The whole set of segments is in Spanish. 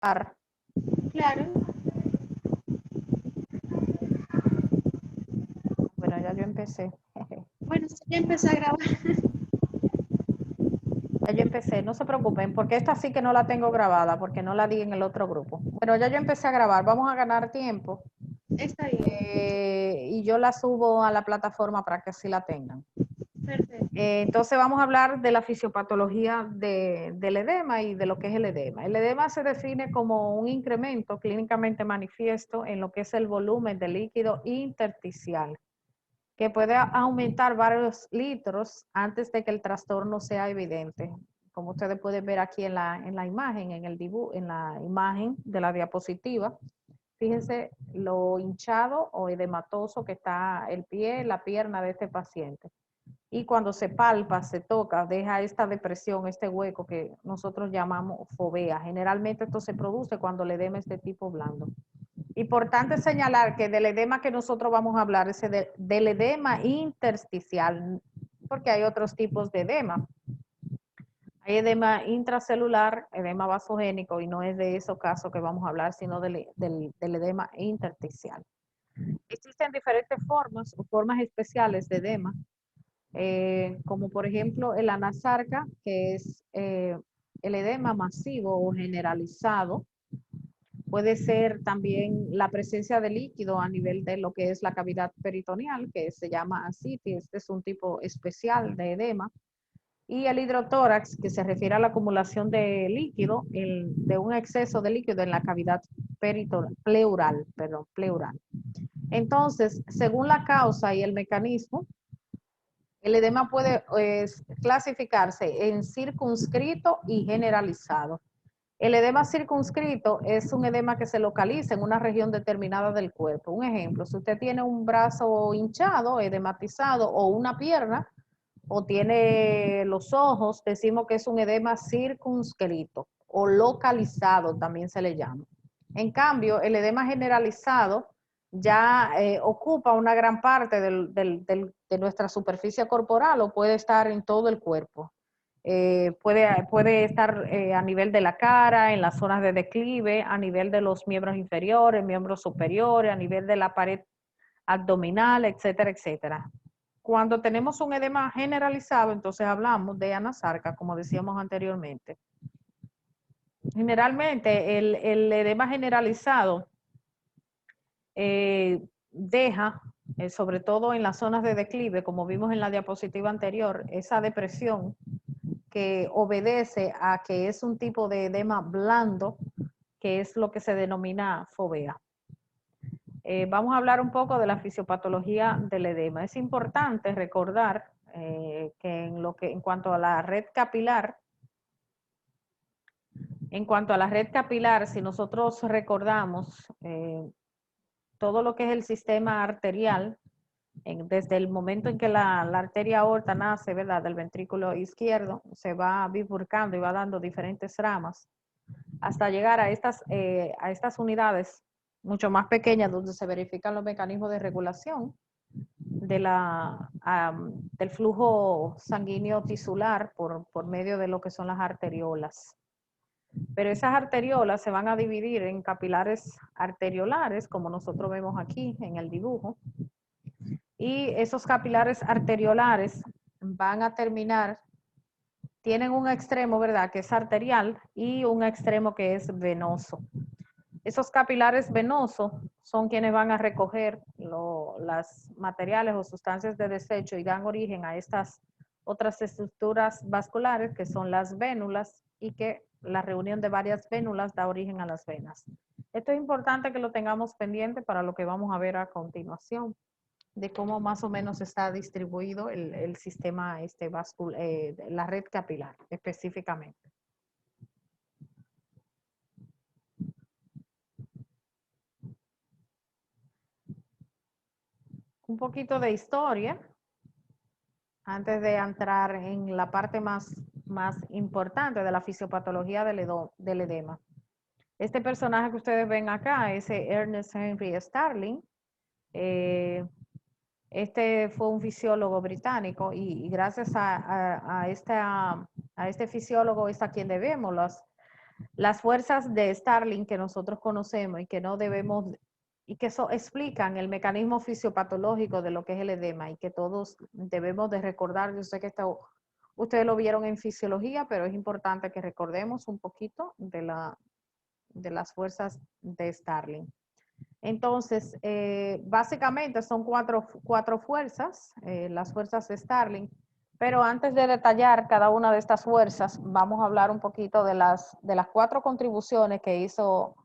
Claro. Bueno, ya yo empecé. Bueno, sí, ya empecé a grabar. Ya yo empecé, no se preocupen, porque esta sí que no la tengo grabada, porque no la di en el otro grupo. Bueno, ya yo empecé a grabar, vamos a ganar tiempo Está bien. y yo la subo a la plataforma para que así la tengan. Perfecto. Entonces vamos a hablar de la fisiopatología del edema y de lo que es el edema. El edema se define como un incremento clínicamente manifiesto en lo que es el volumen de líquido intersticial, que puede aumentar varios litros antes de que el trastorno sea evidente. Como ustedes pueden ver aquí en la imagen, en el dibujo, en la imagen de la diapositiva, fíjense lo hinchado o edematoso que está el pie, la pierna de este paciente. Y cuando se palpa, se toca, deja esta depresión, este hueco que nosotros llamamos fovea. Generalmente esto se produce cuando el edema es de tipo blando. Importante señalar que del edema que nosotros vamos a hablar es del edema intersticial, porque hay otros tipos de edema. Hay edema intracelular, edema vasogénico, y no es de esos casos que vamos a hablar, sino del edema intersticial. Existen diferentes formas o formas especiales de edema, como por ejemplo el anasarca, que es el edema masivo o generalizado. Puede ser también la presencia de líquido a nivel de lo que es la cavidad peritoneal, que se llama ascitis. Este es un tipo especial de edema. Y el hidrotórax, que se refiere a la acumulación de líquido, de un exceso de líquido en la cavidad pleural. Entonces, según la causa y el mecanismo, el edema puede clasificarse en circunscrito y generalizado. El edema circunscrito es un edema que se localiza en una región determinada del cuerpo. Un ejemplo, si usted tiene un brazo hinchado, edematizado, o una pierna, o tiene los ojos, decimos que es un edema circunscrito o localizado, también se le llama. En cambio, el edema generalizado ya ocupa una gran parte de nuestra superficie corporal o puede estar en todo el cuerpo. Puede estar a nivel de la cara, en las zonas de declive, a nivel de los miembros inferiores, miembros superiores, a nivel de la pared abdominal, etcétera, etcétera. Cuando tenemos un edema generalizado, entonces hablamos de anasarca, como decíamos anteriormente. Generalmente el edema generalizado deja, sobre todo en las zonas de declive, como vimos en la diapositiva anterior, esa depresión que obedece a que es un tipo de edema blando, que es lo que se denomina fovea. Vamos a hablar un poco de la fisiopatología del edema. Es importante recordar que en cuanto a la red capilar, si nosotros recordamos todo lo que es el sistema arterial, desde el momento en que la arteria aorta nace, ¿verdad? Del ventrículo izquierdo, se va bifurcando y va dando diferentes ramas hasta llegar a estas unidades mucho más pequeñas donde se verifican los mecanismos de regulación del flujo sanguíneo tisular por medio de lo que son las arteriolas. Pero esas arteriolas se van a dividir en capilares arteriolares, como nosotros vemos aquí en el dibujo, y esos capilares arteriolares van a terminar, tienen un extremo, ¿verdad?, que es arterial y un extremo que es venoso. Esos capilares venosos son quienes van a recoger las materiales o sustancias de desecho y dan origen a estas otras estructuras vasculares que son las vénulas y que la reunión de varias vénulas da origen a las venas. Esto es importante que lo tengamos pendiente para lo que vamos a ver a continuación, de cómo más o menos está distribuido el sistema la red capilar específicamente. Un poquito de historia antes de entrar en la parte más importante de la fisiopatología del edema. Este personaje que ustedes ven acá es Ernest Henry Starling. Eh, este fue un fisiólogo británico y gracias a este fisiólogo es a quien debemos Las fuerzas de Starling que nosotros conocemos y que no debemos, y que eso explican el mecanismo fisiopatológico de lo que es el edema y que todos debemos de recordar. Yo sé que ustedes lo vieron en fisiología, pero es importante que recordemos un poquito de las fuerzas de Starling. Entonces, básicamente son cuatro fuerzas, las fuerzas de Starling, pero antes de detallar cada una de estas fuerzas, vamos a hablar un poquito de las 4 contribuciones que hizo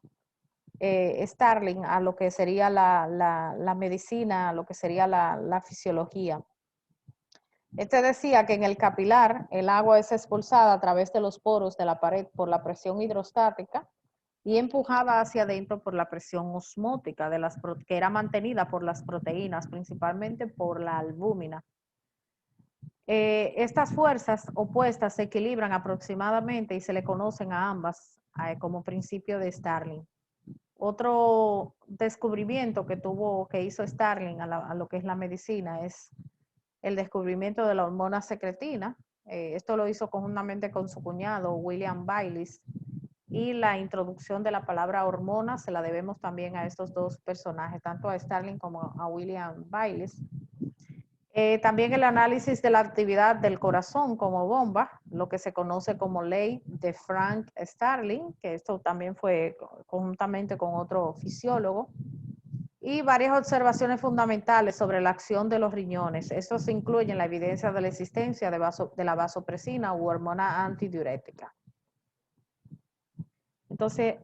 Starling a lo que sería la medicina, a lo que sería la fisiología. Este decía que en el capilar el agua es expulsada a través de los poros de la pared por la presión hidrostática y empujada hacia adentro por la presión osmótica que era mantenida por las proteínas, principalmente por la albúmina. Estas fuerzas opuestas se equilibran aproximadamente y se le conocen a ambas como principio de Starling. Otro descubrimiento que hizo Starling a lo que es la medicina es el descubrimiento de la hormona secretina. Esto lo hizo conjuntamente con su cuñado William Bayliss, y la introducción de la palabra hormona se la debemos también a estos dos personajes, tanto a Starling como a William Bayliss. También el análisis de la actividad del corazón como bomba, lo que se conoce como ley de Frank Starling, que esto también fue conjuntamente con otro fisiólogo, y varias observaciones fundamentales sobre la acción de los riñones. Esto se incluye en la evidencia de la existencia de la vasopresina u hormona antidiurética. Entonces,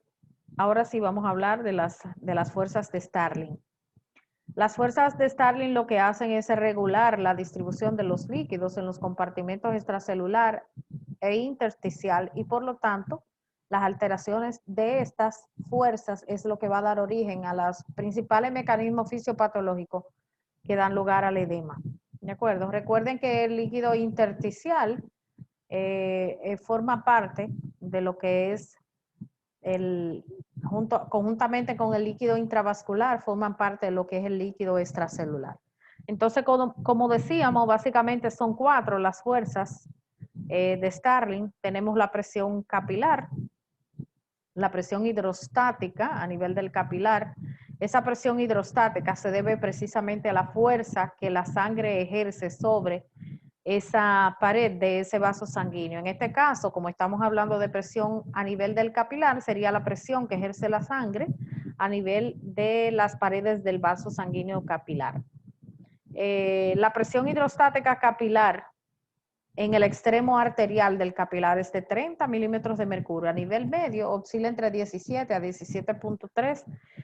ahora sí vamos a hablar de las fuerzas de Starling. Las fuerzas de Starling lo que hacen es regular la distribución de los líquidos en los compartimentos extracelular e intersticial y por lo tanto las alteraciones de estas fuerzas es lo que va a dar origen a los principales mecanismos fisiopatológicos que dan lugar al edema. ¿De acuerdo? Recuerden que el líquido intersticial forma parte de lo que es conjuntamente con el líquido intravascular, forman parte de lo que es el líquido extracelular. Entonces, como decíamos, básicamente son 4 las fuerzas de Starling. Tenemos la presión capilar, la presión hidrostática a nivel del capilar. Esa presión hidrostática se debe precisamente a la fuerza que la sangre ejerce sobre esa pared de ese vaso sanguíneo. En este caso, como estamos hablando de presión a nivel del capilar, sería la presión que ejerce la sangre a nivel de las paredes del vaso sanguíneo capilar. La presión hidrostática capilar en el extremo arterial del capilar es de 30 milímetros de mercurio. A nivel medio oscila entre 17 a 17.3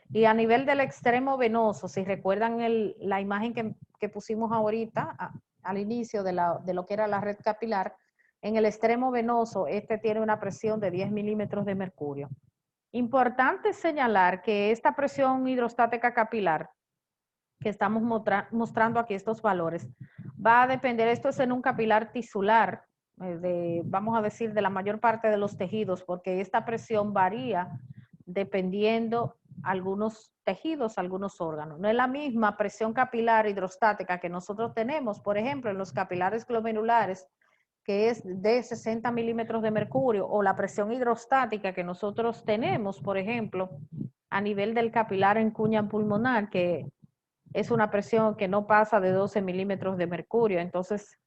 y a nivel del extremo venoso, si recuerdan la imagen que pusimos ahorita al inicio de lo que era la red capilar, en el extremo venoso este tiene una presión de 10 milímetros de mercurio. Importante señalar que esta presión hidrostática capilar que estamos mostrando aquí, estos valores, va a depender, esto es en un capilar tisular, vamos a decir, de la mayor parte de los tejidos, porque esta presión varía dependiendo algunos tejidos, algunos órganos. No es la misma presión capilar hidrostática que nosotros tenemos, por ejemplo, en los capilares glomerulares, que es de 60 milímetros de mercurio, o la presión hidrostática que nosotros tenemos, por ejemplo, a nivel del capilar en cuña pulmonar, que es una presión que no pasa de 12 milímetros de mercurio. Entonces,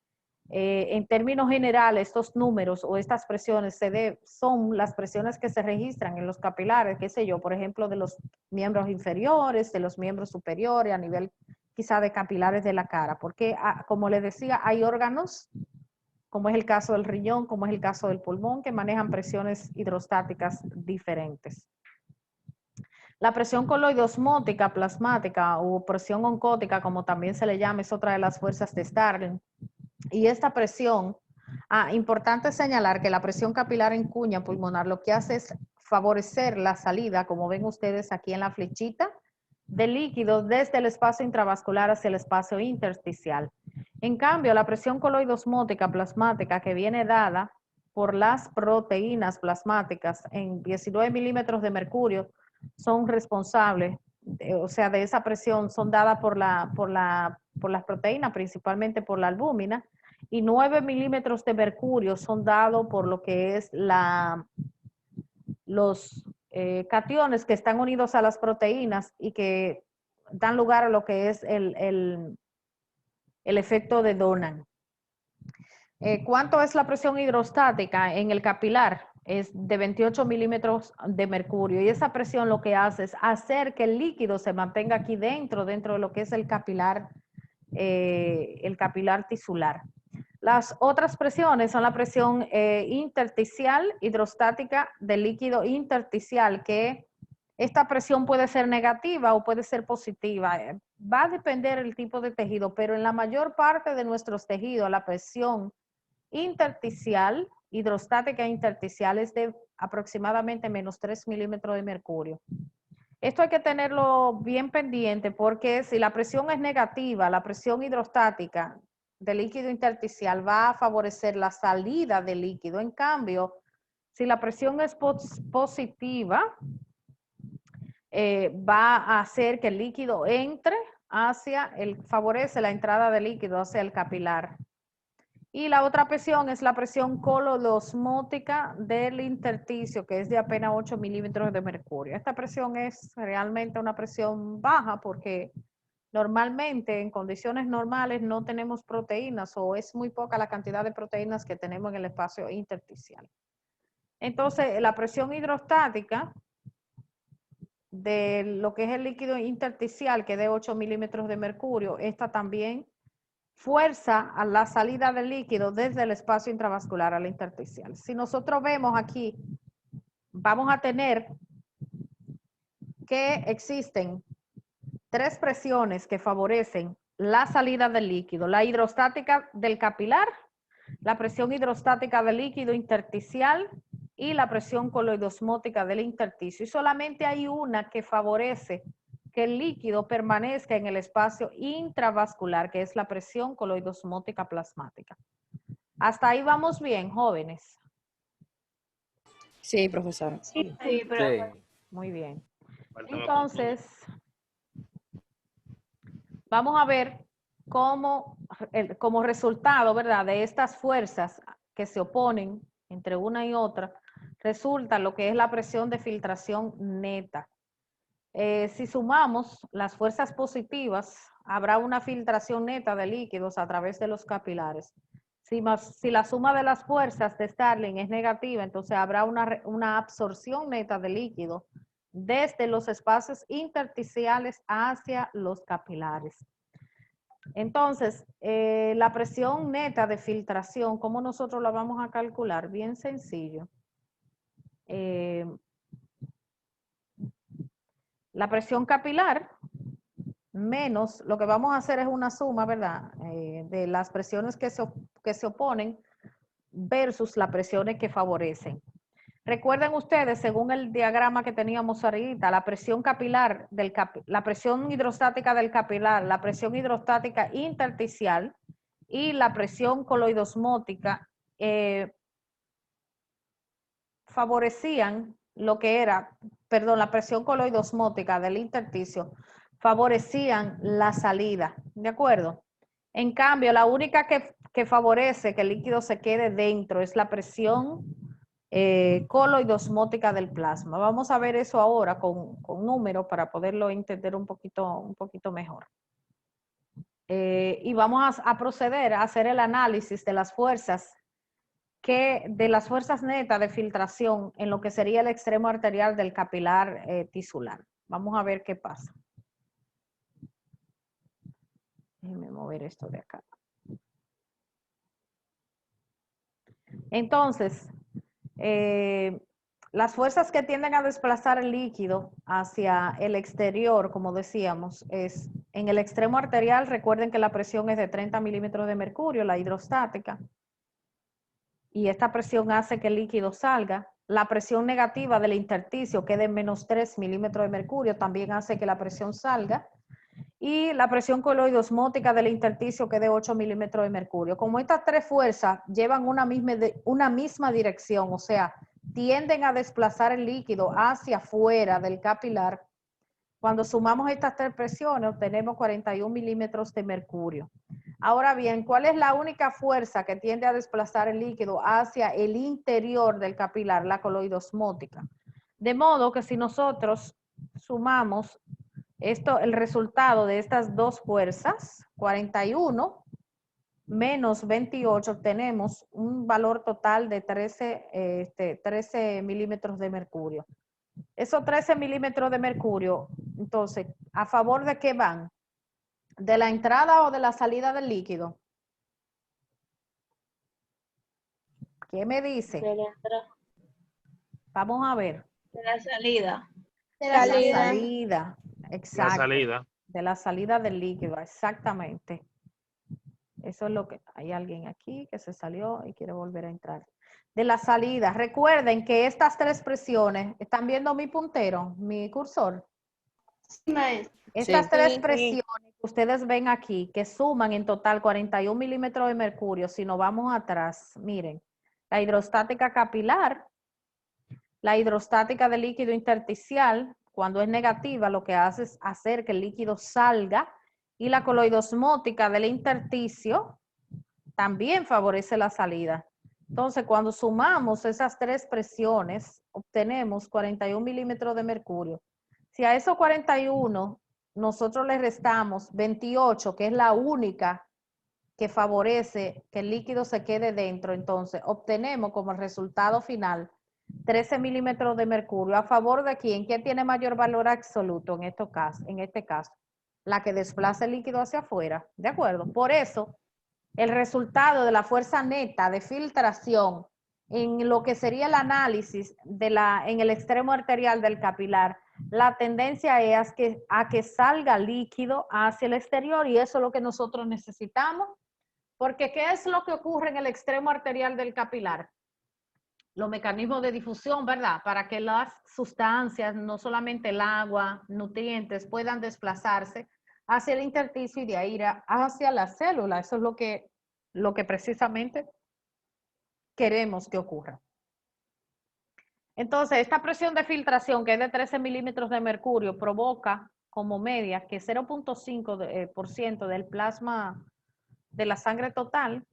en términos generales, estos números o estas presiones son las presiones que se registran en los capilares, qué sé yo, por ejemplo, de los miembros inferiores, de los miembros superiores, a nivel quizá de capilares de la cara, porque como les decía, hay órganos, como es el caso del riñón, como es el caso del pulmón, que manejan presiones hidrostáticas diferentes. La presión coloidosmótica plasmática o presión oncótica, como también se le llama, es otra de las fuerzas de Starling. Y esta presión, importante señalar que la presión capilar en cuña pulmonar lo que hace es favorecer la salida, como ven ustedes aquí en la flechita, de líquido desde el espacio intravascular hacia el espacio intersticial. En cambio, la presión coloidosmótica plasmática que viene dada por las proteínas plasmáticas en 19 milímetros de mercurio son responsables, o sea, de esa presión son dadas por las proteínas, principalmente por la albúmina, y 9 milímetros de mercurio son dados por lo que es los cationes que están unidos a las proteínas y que dan lugar a lo que es el efecto de Donan. ¿Cuánto es la presión hidrostática en el capilar? Es de 28 milímetros de mercurio, y esa presión lo que hace es hacer que el líquido se mantenga aquí dentro de lo que es el capilar tisular. Las otras presiones son la presión intersticial hidrostática del líquido intersticial, que esta presión puede ser negativa o puede ser positiva. Va a depender del tipo de tejido, pero en la mayor parte de nuestros tejidos la presión intersticial, hidrostática intersticial, es de aproximadamente menos 3 milímetros de mercurio. Esto hay que tenerlo bien pendiente, porque si la presión es negativa, la presión hidrostática del líquido intersticial va a favorecer la salida del líquido. En cambio, si la presión es positiva, va a hacer que el líquido entre favorece la entrada del líquido hacia el capilar. Y la otra presión es la presión colodosmótica del intersticio, que es de apenas 8 milímetros de mercurio. Esta presión es realmente una presión baja, porque normalmente en condiciones normales no tenemos proteínas, o es muy poca la cantidad de proteínas que tenemos en el espacio intersticial. Entonces, la presión hidrostática de lo que es el líquido intersticial, que es de 8 milímetros de mercurio, esta también fuerza a la salida del líquido desde el espacio intravascular al intersticial. Si nosotros vemos aquí, vamos a tener que existen 3 presiones que favorecen la salida del líquido: la hidrostática del capilar, la presión hidrostática del líquido intersticial y la presión coloidosmótica del intersticio. Y solamente hay una que favorece que el líquido permanezca en el espacio intravascular, que es la presión coloidosmótica plasmática. ¿Hasta ahí vamos bien, jóvenes? Sí, profesora. Sí, pero Sí. Muy bien. Entonces, vamos a ver cómo, como resultado, ¿verdad?, de estas fuerzas que se oponen entre una y otra, resulta lo que es la presión de filtración neta. Si sumamos las fuerzas positivas, habrá una filtración neta de líquidos a través de los capilares. Si la suma de las fuerzas de Starling es negativa, entonces habrá una absorción neta de líquido desde los espacios intersticiales hacia los capilares. Entonces, la presión neta de filtración, ¿cómo nosotros la vamos a calcular? Bien sencillo. La presión capilar menos, lo que vamos a hacer es una suma, ¿verdad?, de las presiones que se oponen versus las presiones que favorecen. Recuerden ustedes, según el diagrama que teníamos ahorita, la presión capilar, la presión hidrostática del capilar, la presión hidrostática intersticial y la presión coloidosmótica favorecían lo que era, perdón, la presión coloidosmótica del intersticio favorecían la salida, ¿de acuerdo? En cambio, la única que favorece que el líquido se quede dentro es la presión coloidosmótica del plasma. Vamos a ver eso ahora con números para poderlo entender un poquito mejor. Y vamos a proceder a hacer el análisis de las fuerzas netas de filtración en lo que sería el extremo arterial del capilar tisular. Vamos a ver qué pasa. Déjenme mover esto de acá. Entonces, las fuerzas que tienden a desplazar el líquido hacia el exterior, como decíamos, es en el extremo arterial. Recuerden que la presión es de 30 milímetros de mercurio, la hidrostática, y esta presión hace que el líquido salga. La presión negativa del intersticio, que es de menos 3 milímetros de mercurio, también hace que la presión salga. Y la presión coloidosmótica del intersticio, que es de 8 milímetros de mercurio. Como estas 3 fuerzas llevan una misma dirección, o sea, tienden a desplazar el líquido hacia afuera del capilar, cuando sumamos estas 3 presiones obtenemos 41 milímetros de mercurio. Ahora bien, ¿cuál es la única fuerza que tiende a desplazar el líquido hacia el interior del capilar? La coloidosmótica. De modo que si nosotros sumamos esto, el resultado de estas dos fuerzas, 41 menos 28, obtenemos un valor total de 13 milímetros de mercurio. Esos 13 milímetros de mercurio, entonces, ¿a favor de qué van? ¿De la entrada o de la salida del líquido? ¿Qué me dice? De la entrada. Vamos a ver. De la salida. De De la la salida. salida, exacto. La salida. De la salida del líquido, exactamente. Eso es lo que... Hay alguien aquí que se salió y quiere volver a entrar. De la salida. Recuerden que estas tres presiones, ¿están viendo mi puntero, mi cursor? Sí, maestra. Estas Sí. tres Sí. presiones que ustedes ven aquí, que suman en total 41 milímetros de mercurio, si nos vamos atrás, miren, la hidrostática capilar, la hidrostática del líquido intersticial, cuando es negativa, lo que hace es hacer que el líquido salga, y la coloidosmótica del intersticio también favorece la salida. Entonces, cuando sumamos esas tres presiones, obtenemos 41 milímetros de mercurio. Si a esos 41 nosotros le restamos 28, que es la única que favorece que el líquido se quede dentro, entonces obtenemos como resultado final 13 milímetros de mercurio. ¿A favor de quién? ¿Quién tiene mayor valor absoluto en este caso? La que desplaza el líquido hacia afuera. ¿De acuerdo? Por eso, el resultado de la fuerza neta de filtración en lo que sería el análisis en el extremo arterial del capilar, la tendencia es a que salga líquido hacia el exterior, y eso es lo que nosotros necesitamos, porque ¿qué es lo que ocurre en el extremo arterial del capilar? Los mecanismos de difusión, ¿verdad? Para que las sustancias, no solamente el agua, nutrientes, puedan desplazarse hacia el intersticio y de ahí ir hacia la célula. Eso es lo que precisamente queremos que ocurra. Entonces, esta presión de filtración, que es de 13 milímetros de mercurio, provoca como media que 0.5% del plasma de la sangre total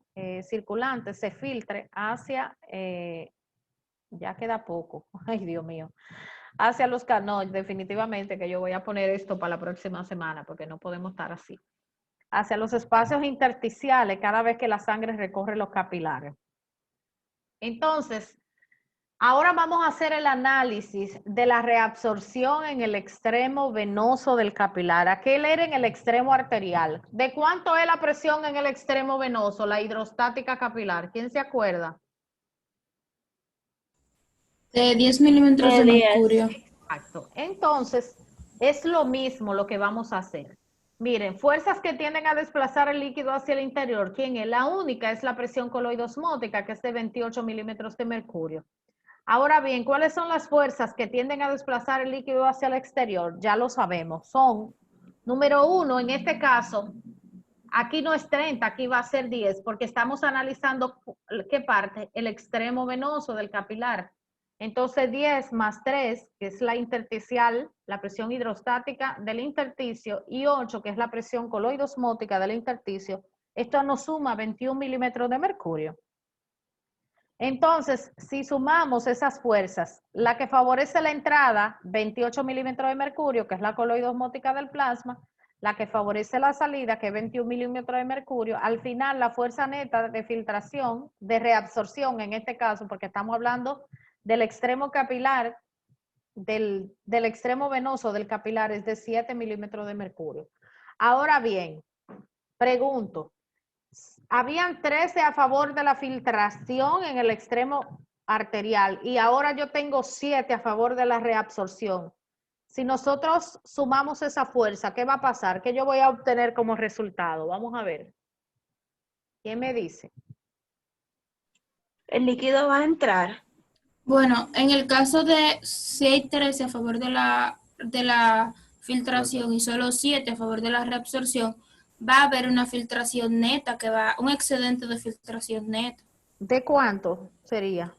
circulante se filtre hacia, ya queda poco, ay Dios mío, hacia los canales, definitivamente que yo voy a poner esto para la próxima semana porque no podemos estar así, hacia los espacios intersticiales cada vez que la sangre recorre los capilares. Entonces, ahora vamos a hacer el análisis de la reabsorción en el extremo venoso del capilar. Aquel era en el extremo arterial. ¿De cuánto es la presión en el extremo venoso, la hidrostática capilar? ¿Quién se acuerda? De 10 milímetros de De 10. mercurio. Exacto. Entonces, es lo mismo lo que vamos a hacer. Miren, fuerzas que tienden a desplazar el líquido hacia el interior. ¿Quién es? La única es la presión coloidosmótica, que es de 28 milímetros de mercurio. Ahora bien, ¿cuáles son las fuerzas que tienden a desplazar el líquido hacia el exterior? Ya lo sabemos. Son, número 1, en este caso, aquí no es 30, aquí va a ser 10, porque estamos analizando qué parte, el extremo venoso del capilar. Entonces 10 más 3, que es la intersticial, la presión hidrostática del intersticio, y 8, que es la presión coloidosmótica del intersticio, esto nos suma 21 milímetros de mercurio. Entonces, si sumamos esas fuerzas, la que favorece la entrada, 28 milímetros de mercurio, que es la coloidosmótica del plasma, la que favorece la salida, que es 21 milímetros de mercurio, al final la fuerza neta de filtración, de reabsorción en este caso, porque estamos hablando del extremo capilar, del extremo venoso del capilar, es de 7 milímetros de mercurio. Ahora bien, pregunto, habían 13 a favor de la filtración en el extremo arterial y ahora yo tengo 7 a favor de la reabsorción. Si nosotros sumamos esa fuerza, ¿qué va a pasar? ¿Qué yo voy a obtener como resultado? Vamos a ver. ¿Quién me dice? El líquido va a entrar. Bueno, en el caso de si hay 13 a favor de la filtración y solo 7 a favor de la reabsorción, va a haber una filtración neta, un excedente de filtración neta. ¿De cuánto sería?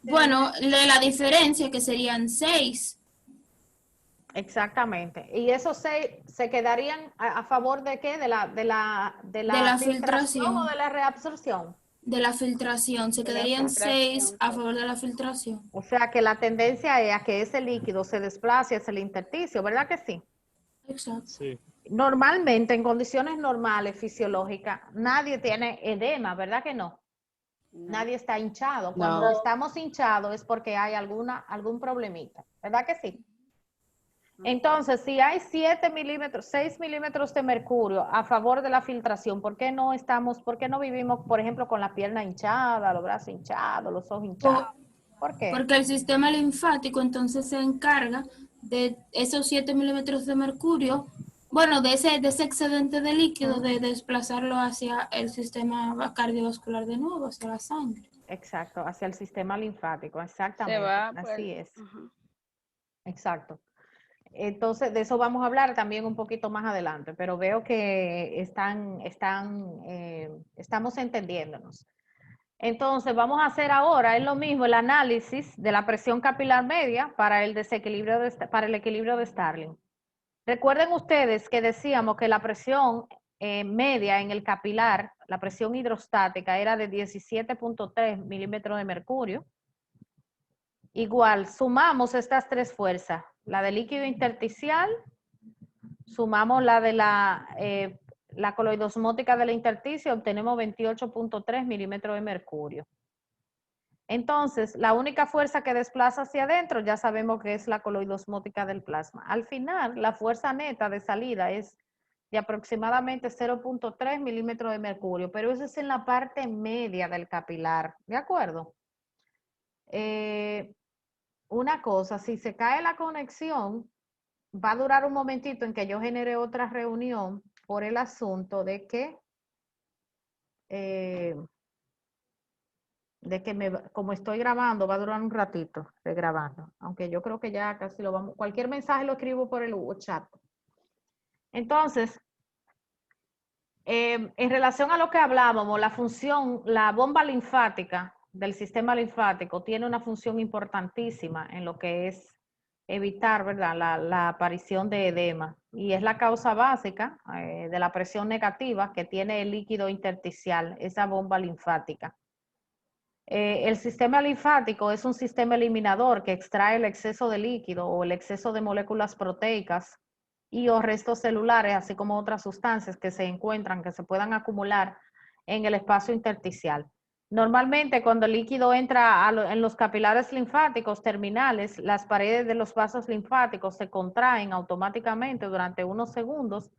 Bueno, la diferencia que serían 6. Exactamente. ¿Y esos 6 se quedarían a favor de qué? ¿De la filtración filtración. o de la reabsorción? de la filtración. Se De la quedarían 6 filtración, a favor de la filtración. O sea que la tendencia es a que ese líquido se desplace hacia el intersticio, ¿verdad que sí? Exacto. Sí. Normalmente, en condiciones normales, fisiológicas, nadie tiene edema, ¿verdad que no? Nadie está hinchado. Cuando No. estamos hinchados es porque hay algún problemita, ¿verdad que sí? Entonces, si hay 7 milímetros, 6 milímetros de mercurio a favor de la filtración, ¿por qué no vivimos, por ejemplo, con la pierna hinchada, los brazos hinchados, los ojos hinchados? ¿Por qué? Porque el sistema linfático entonces se encarga de esos 7 milímetros de mercurio, bueno, de ese excedente de líquido, de desplazarlo hacia el sistema cardiovascular de nuevo, hacia la sangre. Exacto, hacia el sistema linfático, exactamente. Se va Así es, Ajá. exacto. Entonces, de eso vamos a hablar también un poquito más adelante, pero veo que estamos entendiéndonos. Entonces, vamos a hacer ahora, es lo mismo, el análisis de la presión capilar media para el equilibrio de Starling. Recuerden ustedes que decíamos que la presión media en el capilar, la presión hidrostática, era de 17.3 milímetros de mercurio. Igual, sumamos estas tres fuerzas, la del líquido intersticial, sumamos la de la coloidosmótica del intersticio, obtenemos 28.3 milímetros de mercurio. Entonces, la única fuerza que desplaza hacia adentro ya sabemos que es la coloidosmótica del plasma. Al final, la fuerza neta de salida es de aproximadamente 0.3 milímetros de mercurio, pero eso es en la parte media del capilar, ¿de acuerdo? Una cosa, si se cae la conexión, va a durar un momentito en que yo genere otra reunión por el asunto de que como estoy grabando, va a durar un ratito de grabando, aunque yo creo que ya casi lo vamos, cualquier mensaje lo escribo por el chat. Entonces, en relación a lo que hablábamos, la función, la bomba linfática del sistema linfático tiene una función importantísima en lo que es evitar, ¿verdad?, la aparición de edema, y es la causa básica de la presión negativa que tiene el líquido intersticial, esa bomba linfática. El sistema linfático es un sistema eliminador que extrae el exceso de líquido o el exceso de moléculas proteicas y o restos celulares, así como otras sustancias que se encuentran, que se puedan acumular en el espacio intersticial. Normalmente, cuando el líquido entra en los capilares linfáticos terminales, las paredes de los vasos linfáticos se contraen automáticamente durante unos segundos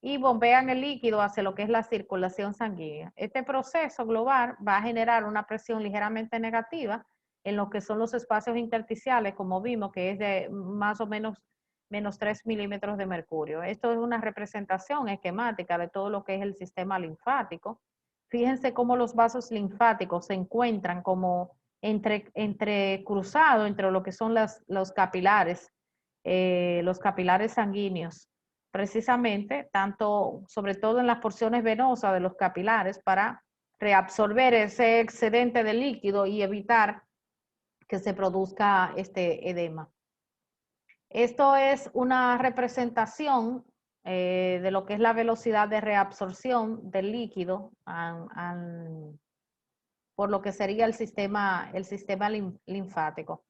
y bombean el líquido hacia lo que es la circulación sanguínea. Este proceso global va a generar una presión ligeramente negativa en lo que son los espacios intersticiales, como vimos, que es de más o menos menos 3 milímetros de mercurio. Esto es una representación esquemática de todo lo que es el sistema linfático. Fíjense cómo los vasos linfáticos se encuentran como cruzados entre lo que son los capilares sanguíneos, precisamente, sobre todo en las porciones venosas de los capilares, para reabsorber ese excedente de líquido y evitar que se produzca este edema. Esto es una representación de lo que es la velocidad de reabsorción del líquido por lo que sería el sistema linfático.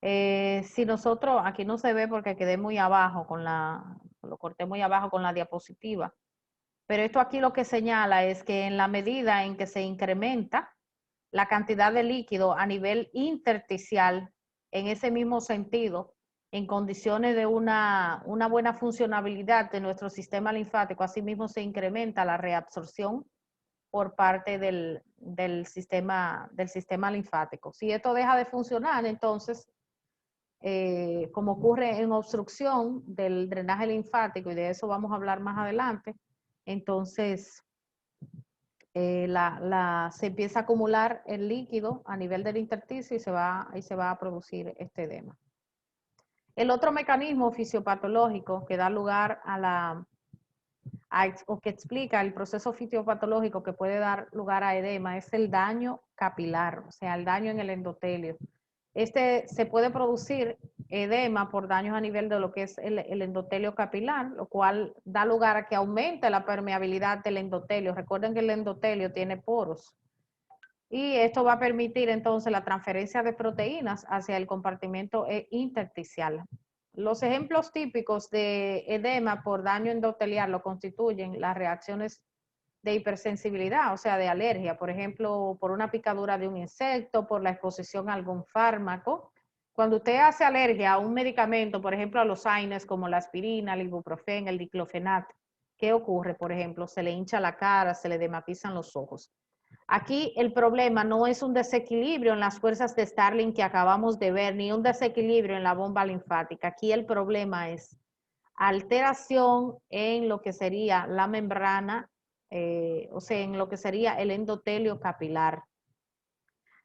Si nosotros, aquí no se ve porque quedé muy abajo lo corté muy abajo con la diapositiva, pero esto aquí lo que señala es que en la medida en que se incrementa la cantidad de líquido a nivel intersticial, en ese mismo sentido, en condiciones de una buena funcionabilidad de nuestro sistema linfático, asimismo se incrementa la reabsorción por parte del sistema linfático. Si esto deja de funcionar, entonces, como ocurre en obstrucción del drenaje linfático, y de eso vamos a hablar más adelante, entonces se empieza a acumular el líquido a nivel del intersticio y se va a producir este edema. El otro mecanismo fisiopatológico que da lugar o que explica el proceso fisiopatológico que puede dar lugar a edema es el daño capilar, o sea, el daño en el endotelio. Se puede producir edema por daños a nivel de lo que es el endotelio capilar, lo cual da lugar a que aumente la permeabilidad del endotelio. Recuerden que el endotelio tiene poros Y esto va a permitir entonces la transferencia de proteínas hacia el compartimento intersticial. Los ejemplos típicos de edema por daño endotelial lo constituyen las reacciones de hipersensibilidad, o sea, de alergia, por ejemplo, por una picadura de un insecto, por la exposición a algún fármaco. Cuando usted hace alergia a un medicamento, por ejemplo, a los AINES como la aspirina, el ibuprofeno, el diclofenac, ¿qué ocurre? Por ejemplo, se le hincha la cara, se le dematizan los ojos. Aquí el problema no es un desequilibrio en las fuerzas de Starling que acabamos de ver, ni un desequilibrio en la bomba linfática. Aquí el problema es alteración en lo que sería la membrana, o sea, en lo que sería el endotelio capilar,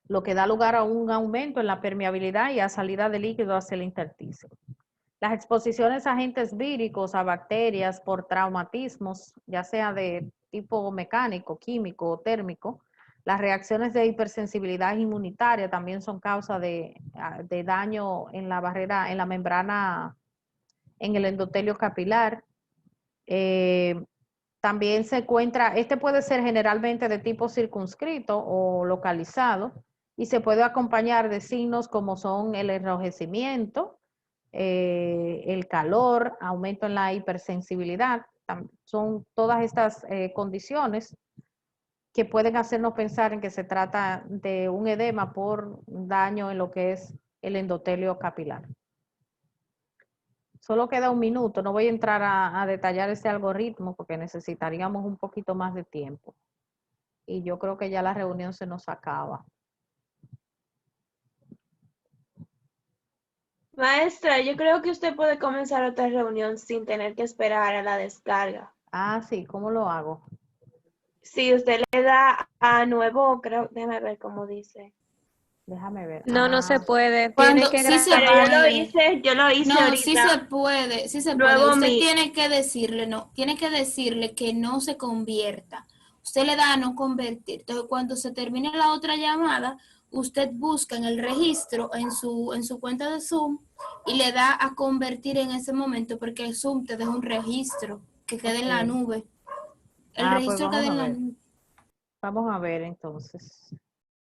lo que da lugar a un aumento en la permeabilidad y a salida de líquido hacia el intersticio. Las exposiciones a agentes víricos, a bacterias por traumatismos, ya sea de tipo mecánico, químico o térmico, las reacciones de hipersensibilidad inmunitaria también son causa de daño en la barrera, en la membrana, en el endotelio capilar. También se encuentra, este puede ser generalmente de tipo circunscrito o localizado y se puede acompañar de signos como son el enrojecimiento, el calor, aumento en la hipersensibilidad. Son todas estas condiciones que pueden hacernos pensar en que se trata de un edema por daño en lo que es el endotelio capilar. Solo queda un minuto, no voy a entrar a detallar ese algoritmo porque necesitaríamos un poquito más de tiempo. Y yo creo que ya la reunión se nos acaba. Maestra, yo creo que usted puede comenzar otra reunión sin tener que esperar a la descarga. Ah, sí, ¿cómo lo hago? Si usted le da a nuevo, creo, déjame ver cómo dice. Déjame ver. No, no se puede. Cuando Tiene que sí se grabar. Pero puede. yo lo hice No, ahorita. sí se puede. Nuevo Usted Meet. tiene que decirle, no, tiene que decirle que no se convierta. Usted le da a no convertir. Entonces, cuando se termine la otra llamada, usted busca en el registro, en su cuenta de Zoom, y le da a convertir en ese momento, porque el Zoom te deja un registro que quede en la Ok. nube. El Ah, pues registro queda en la nube. vamos a ver entonces.